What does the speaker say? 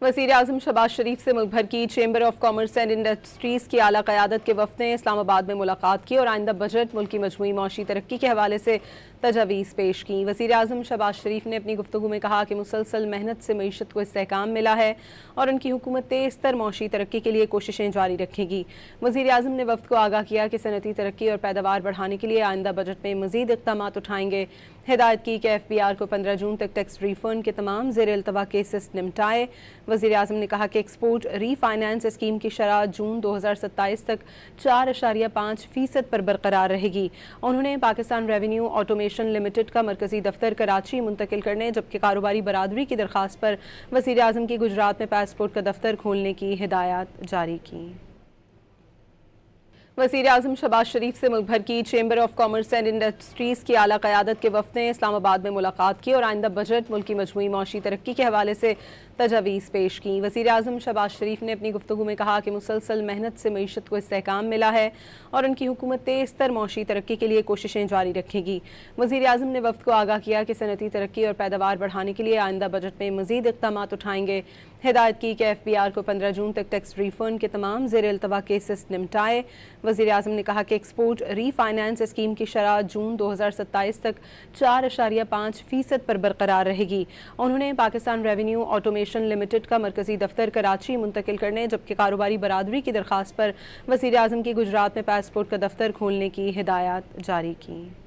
वज़ीर आज़म शहबाज शरीफ से मुल्क भर की chamber of commerce and industries की आला क़यादत के वफ़द ने इस्लामाबाद में मुलाकात की और आइंदा बजट मुल्क की मजमूई मौशी तरक्की के हवाले से तजावीज़ पेश की। वज़ीर आज़म शहबाज शरीफ ने अपनी गुफ्तगू में कहा कि मुसलसल मेहनत से मईशत को इस्तेहकाम मिला है और उनकी हुकूमत तेज़ तर मौशी तरक्की के लिए कोशिशें जारी रखेगी। वज़ीर आज़म ने वफ़द को आगाह किया कि सनती तरक्की और पैदावार बढ़ाने के लिए आइंदा बजट में मज़ीद इक़दाम उठाएंगे। हिदायत की कि FBR को 15 जून तक टैक्स रिफंड के तमाम ज़ेर इल्तवा केसेस निपटाए। वज़ीर आज़म ने कहा कि एक्सपोर्ट रीफाइनेंस स्कीम की शरह जून 2027 तक 4.5% पर बरकरार रहेगी। उन्होंने पाकिस्तान रेवेन्यू ऑटोमेशन लिमिटेड का मरकजी दफ्तर कराची मुंतकिल करने जबकि कारोबारी बरादरी की दरख्वास्त पर वज़ीर आज़म की गुजरात में पासपोर्ट का दफ्तर खोलने की हिदायत जारी की। वज़ीर आज़म शहबाज शरीफ से मुल्क भर की chamber of commerce and industries की आला क़यादत के वफ़द ने इस्लामाबाद में मुलाकात की और आइंदा बजट मुल्क की मजमूई मौशी तरक्की के हवाले से तजावीज़ पेश की। वज़ीर आज़म शहबाज शरीफ ने अपनी गुफ्तगू में कहा कि मुसलसल मेहनत से मईशत को इस्तेहकाम मिला है और उनकी हुकूमत तेज़ तर मौशी तरक्की के लिए कोशिशें जारी रखेगी। वज़ीर आज़म ने वफ़द को आगाह किया कि सनती तरक्की और पैदावार बढ़ाने के लिए आइंदा बजट में मज़ीद इक़दाम उठाएंगे। हिदायत की कि FBR को 15 जून तक टैक्स रिफंड के तमाम ज़ेर इल्तवा केसेस निपटाए। वज़ीर आज़म ने कहा कि एक्सपोर्ट रीफाइनेंस स्कीम की शरह जून 2027 तक 4.5% पर बरकरार रहेगी। उन्होंने पाकिस्तान रेवेन्यू ऑटोमेशन लिमिटेड का मरकजी दफ्तर कराची मुंतकिल करने जबकि कारोबारी बरादरी की दरख्वास्त पर वज़ीर आज़म की गुजरात में पासपोर्ट का दफ्तर खोलने की हिदायत जारी की।